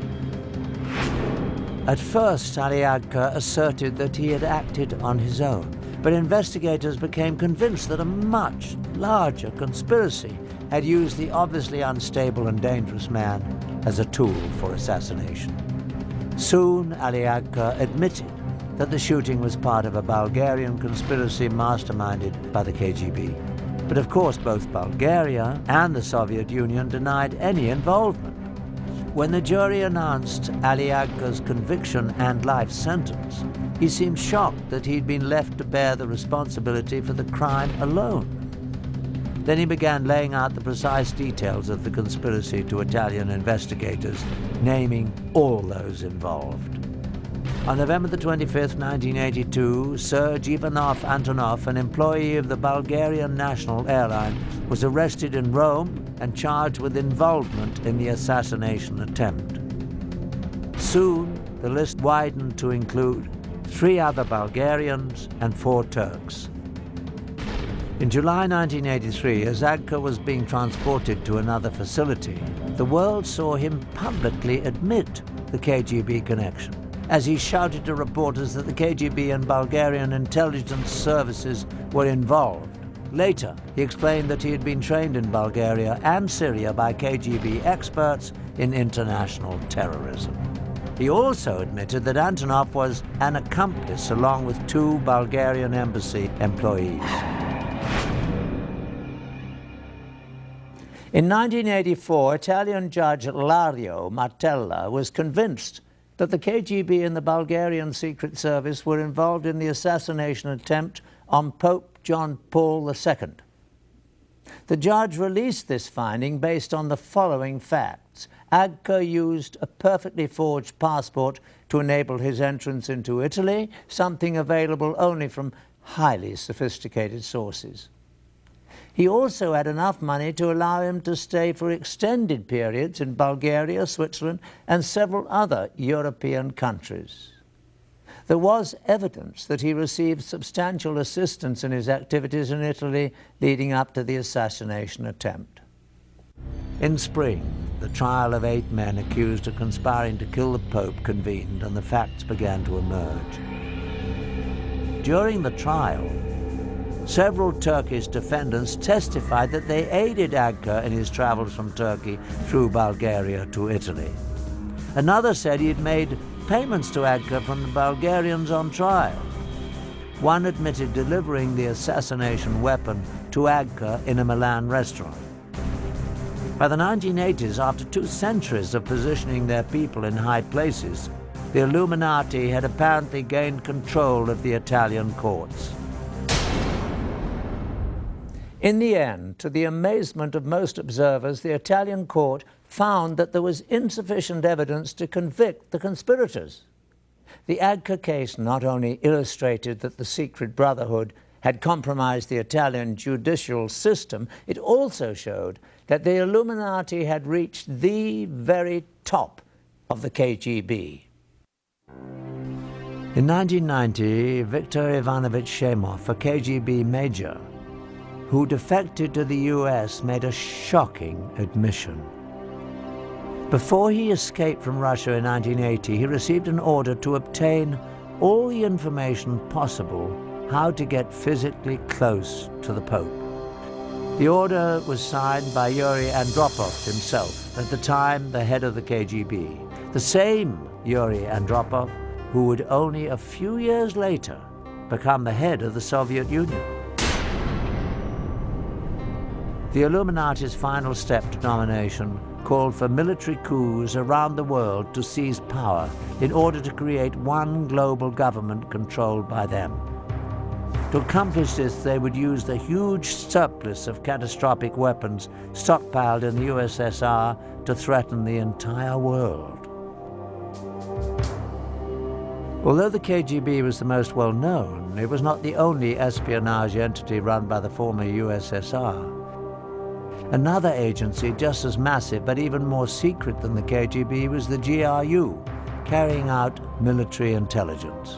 Speaker 1: At first, Ali Agca asserted that he had acted on his own, but investigators became convinced that a much larger conspiracy had used the obviously unstable and dangerous man as a tool for assassination. Soon, Ali Agca admitted that the shooting was part of a Bulgarian conspiracy masterminded by the KGB. But of course, both Bulgaria and the Soviet Union denied any involvement. When the jury announced Ali Agca's conviction and life sentence, he seemed shocked that he'd been left to bear the responsibility for the crime alone. Then he began laying out the precise details of the conspiracy to Italian investigators, naming all those involved. On November the 25th, 1982, Serge Ivanov Antonov, an employee of the Bulgarian National Airline, was arrested in Rome and charged with involvement in the assassination attempt. Soon, the list widened to include 3 other Bulgarians and 4 Turks. In July 1983, as Agca was being transported to another facility, the world saw him publicly admit the KGB connection, as he shouted to reporters that the KGB and Bulgarian intelligence services were involved. Later, he explained that he had been trained in Bulgaria and Syria by KGB experts in international terrorism. He also admitted that Antonov was an accomplice along with 2 Bulgarian embassy employees. In 1984, Italian judge Lario Martella was convinced that the KGB and the Bulgarian Secret Service were involved in the assassination attempt on Pope John Paul II. The judge released this finding based on the following facts. Agca used a perfectly forged passport to enable his entrance into Italy, something available only from highly sophisticated sources. He also had enough money to allow him to stay for extended periods in Bulgaria, Switzerland, and several other European countries. There was evidence that he received substantial assistance in his activities in Italy leading up to the assassination attempt. In spring, the trial of 8 men accused of conspiring to kill the Pope convened, and the facts began to emerge. During the trial, several Turkish defendants testified that they aided Agca in his travels from Turkey through Bulgaria to Italy. Another said he had made payments to Agca from the Bulgarians on trial. One admitted delivering the assassination weapon to Agca in a Milan restaurant. By the 1980s, after 2 centuries of positioning their people in high places, the Illuminati had apparently gained control of the Italian courts. In the end, to the amazement of most observers, the Italian court found that there was insufficient evidence to convict the conspirators. The Agca case not only illustrated that the secret brotherhood had compromised the Italian judicial system, it also showed that the Illuminati had reached the very top of the KGB. In 1990, Viktor Ivanovich Shemov, a KGB major, who defected to the US, made a shocking admission. Before he escaped from Russia in 1980, he received an order to obtain all the information possible how to get physically close to the Pope. The order was signed by Yuri Andropov himself, at the time the head of the KGB, the same Yuri Andropov who would only a few years later become the head of the Soviet Union. The Illuminati's final step to domination called for military coups around the world to seize power in order to create one global government controlled by them. To accomplish this, they would use the huge surplus of catastrophic weapons stockpiled in the USSR to threaten the entire world. Although the KGB was the most well-known, it was not the only espionage entity run by the former USSR. Another agency just as massive but even more secret than the KGB was the GRU, carrying out military intelligence.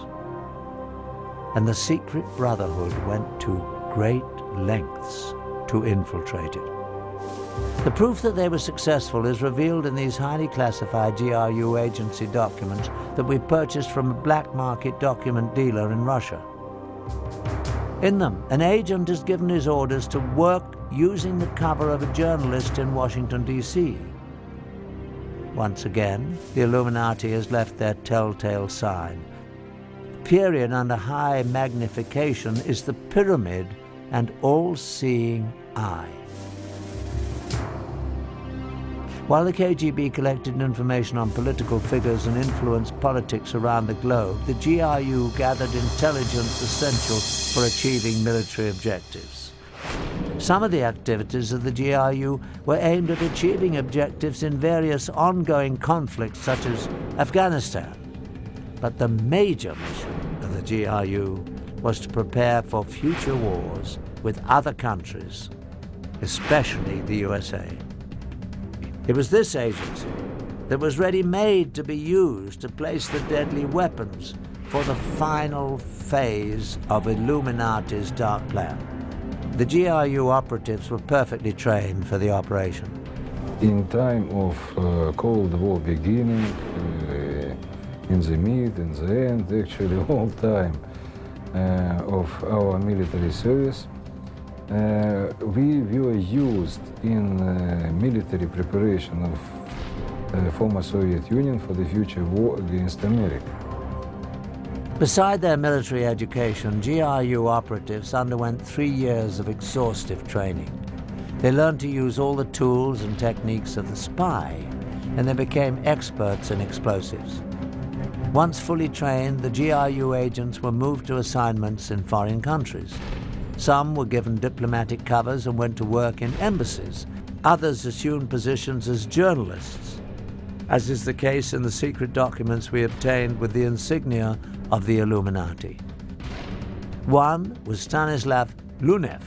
Speaker 1: And the secret brotherhood went to great lengths to infiltrate it. The proof that they were successful is revealed in these highly classified GRU agency documents that we purchased from a black market document dealer in Russia. In them, an agent is given his orders to work using the cover of a journalist in Washington, D.C. Once again, the Illuminati has left their telltale sign. The period under high magnification is the pyramid and all-seeing eye. While the KGB collected information on political figures and influenced politics around the globe, the GRU gathered intelligence essential for achieving military objectives. Some of the activities of the GRU were aimed at achieving objectives in various ongoing conflicts such as Afghanistan. But the major mission of the GRU was to prepare for future wars with other countries, especially the USA. It was this agency that was ready-made to be used to place the deadly weapons for the final phase of Illuminati's dark plan. The GRU operatives were perfectly trained for the operation.
Speaker 10: In time of Cold War beginning, in the mid, in the end, actually all time of our military service, we were used in military preparation of former Soviet Union for the future war against America.
Speaker 1: Beside their military education, GRU operatives underwent 3 years of exhaustive training. They learned to use all the tools and techniques of the spy, and they became experts in explosives. Once fully trained, the GRU agents were moved to assignments in foreign countries. Some were given diplomatic covers and went to work in embassies. Others assumed positions as journalists, as is the case in the secret documents we obtained with the insignia of the Illuminati. One was Stanislav Lunev,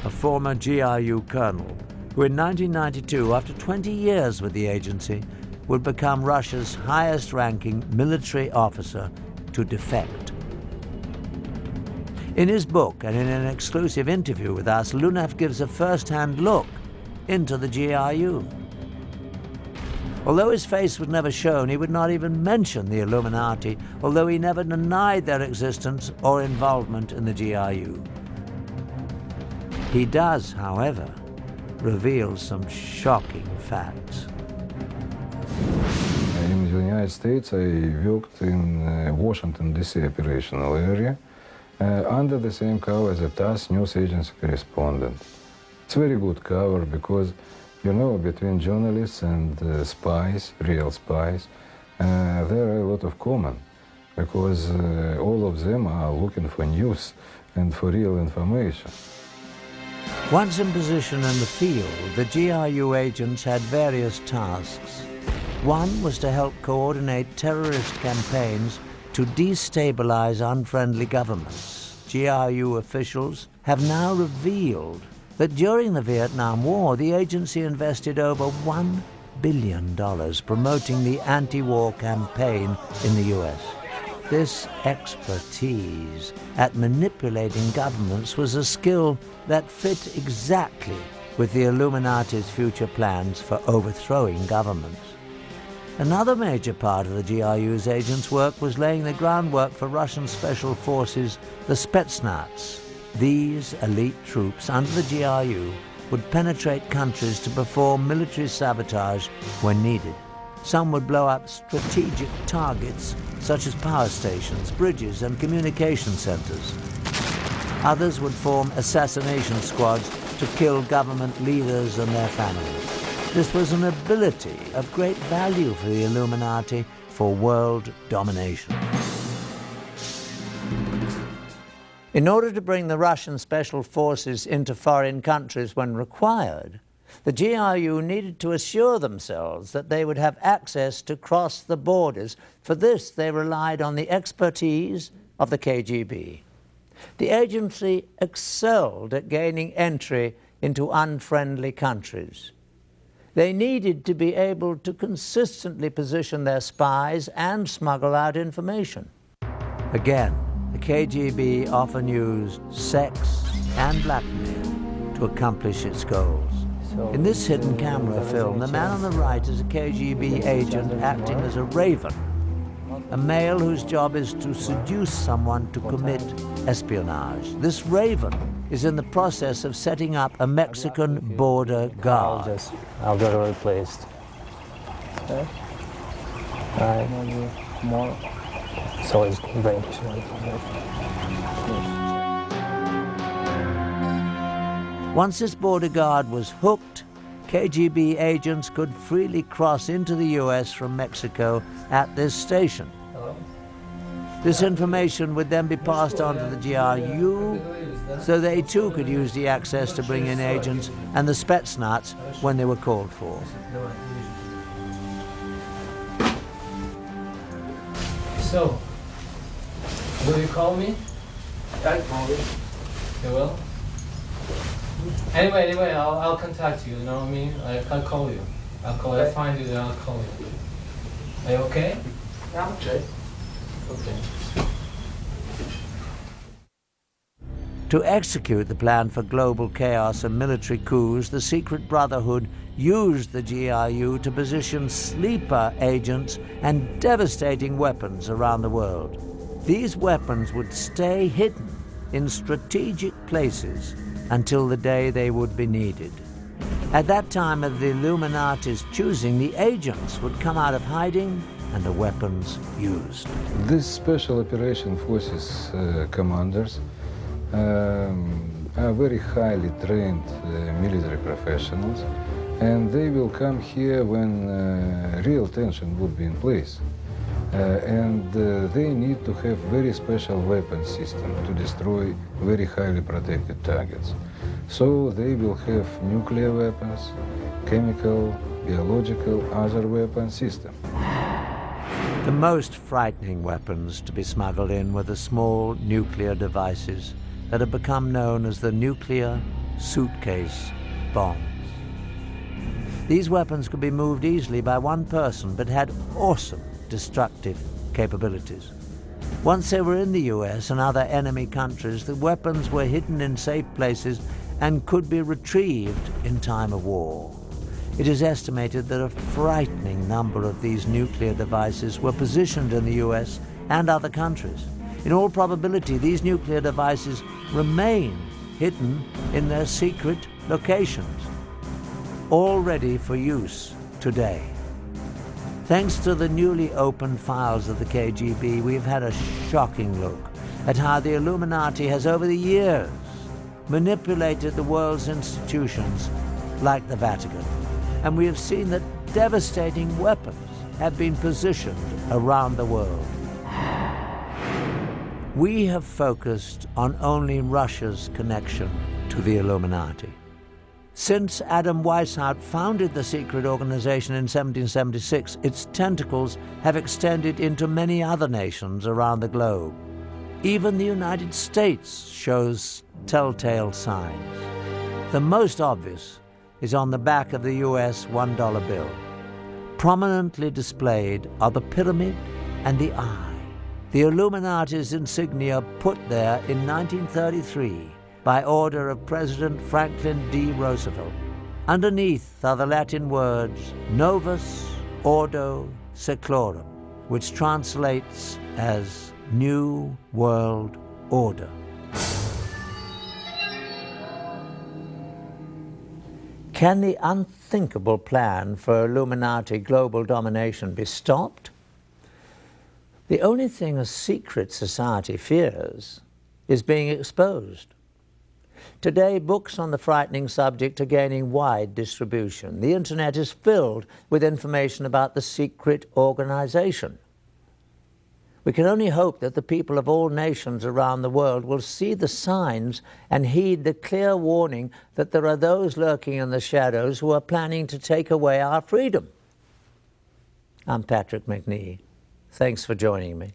Speaker 1: a former GRU colonel, who in 1992, after 20 years with the agency, would become Russia's highest-ranking military officer to defect. In his book and in an exclusive interview with us, Lunev gives a first-hand look into the GRU. Although his face was never shown, he would not even mention the Illuminati, although he never denied their existence or involvement in the GRU. He does, however, reveal some shocking facts.
Speaker 10: In the United States, I worked in Washington, D.C. operational area, under the same cover as a TASS news agency correspondent. It's a very good cover because, you know, between journalists and spies, real spies, there are a lot of common, because all of them are looking for news and for real information.
Speaker 1: Once in position in the field, the GRU agents had various tasks. One was to help coordinate terrorist campaigns to destabilize unfriendly governments. GRU officials have now revealed that during the Vietnam War, the agency invested over $1 billion promoting the anti-war campaign in the US. This expertise at manipulating governments was a skill that fit exactly with the Illuminati's future plans for overthrowing governments. Another major part of the GRU's agents' work was laying the groundwork for Russian special forces, the Spetsnaz. These elite troops under the GRU would penetrate countries to perform military sabotage when needed. Some would blow up strategic targets such as power stations, bridges, and communication centers. Others would form assassination squads to kill government leaders and their families. This was an ability of great value for the Illuminati for world domination. In order to bring the Russian special forces into foreign countries when required, the GRU needed to assure themselves that they would have access to cross the borders. For this, they relied on the expertise of the KGB. The agency excelled at gaining entry into unfriendly countries. They needed to be able to consistently position their spies and smuggle out information. Again, the KGB often used sex and blackmail to accomplish its goals. In this hidden camera film, the man on the right is a KGB agent acting as a raven, a male whose job is to seduce someone to commit espionage. This raven is in the process of setting up a Mexican border guard.
Speaker 8: I'll get it replaced. Okay. Alright. More. So it's very
Speaker 1: Once this border guard was hooked, KGB agents could freely cross into the US from Mexico at this station.
Speaker 8: Hello?
Speaker 1: This information would then be passed on to the GRU, so they too could use the access to bring in agents and the Spetsnaz when they were called for.
Speaker 11: So, will you call me? I call you. You will? Anyway, I'll contact you, you know what I mean? I'll call you. I'll find you, then I'll call you. Are you okay?
Speaker 8: Yeah, I'm okay.
Speaker 11: Okay.
Speaker 1: To execute the plan for global chaos and military coups, the Secret Brotherhood used the GRU to position sleeper agents and devastating weapons around the world. These weapons would stay hidden in strategic places until the day they would be needed. At that time of the Illuminati's choosing, the agents would come out of hiding and the weapons used.
Speaker 10: These special operation forces commanders are very highly trained military professionals, and they will come here when real tension would be in place. And they need to have very special weapon system to destroy very highly protected targets. So they will have nuclear weapons, chemical, biological, other weapon system.
Speaker 1: The most frightening weapons to be smuggled in were the small nuclear devices that have become known as the nuclear suitcase bombs. These weapons could be moved easily by one person, but had awesome destructive capabilities. Once they were in the US and other enemy countries, the weapons were hidden in safe places and could be retrieved in time of war. It is estimated that a frightening number of these nuclear devices were positioned in the US and other countries. In all probability, these nuclear devices remain hidden in their secret locations, all ready for use today. Thanks to the newly opened files of the KGB, we've had a shocking look at how the Illuminati has over the years manipulated the world's institutions like the Vatican. And we have seen that devastating weapons have been positioned around the world. we have focused on only Russia's connection to the Illuminati. Since Adam Weishaupt founded the secret organization in 1776, its tentacles have extended into many other nations around the globe. Even the United States shows telltale signs. The most obvious is on the back of the US $1 bill. Prominently displayed are the pyramid and the eye, the Illuminati's insignia put there in 1933 by order of President Franklin D. Roosevelt. Underneath are the Latin words Novus Ordo Seclorum, which translates as New World Order. Can the unthinkable plan for Illuminati global domination be stopped? The only thing a secret society fears is being exposed. Today, books on the frightening subject are gaining wide distribution. The internet is filled with information about the secret organization. We can only hope that the people of all nations around the world will see the signs and heed the clear warning that there are those lurking in the shadows who are planning to take away our freedom. I'm Patrick McNee. Thanks for joining me.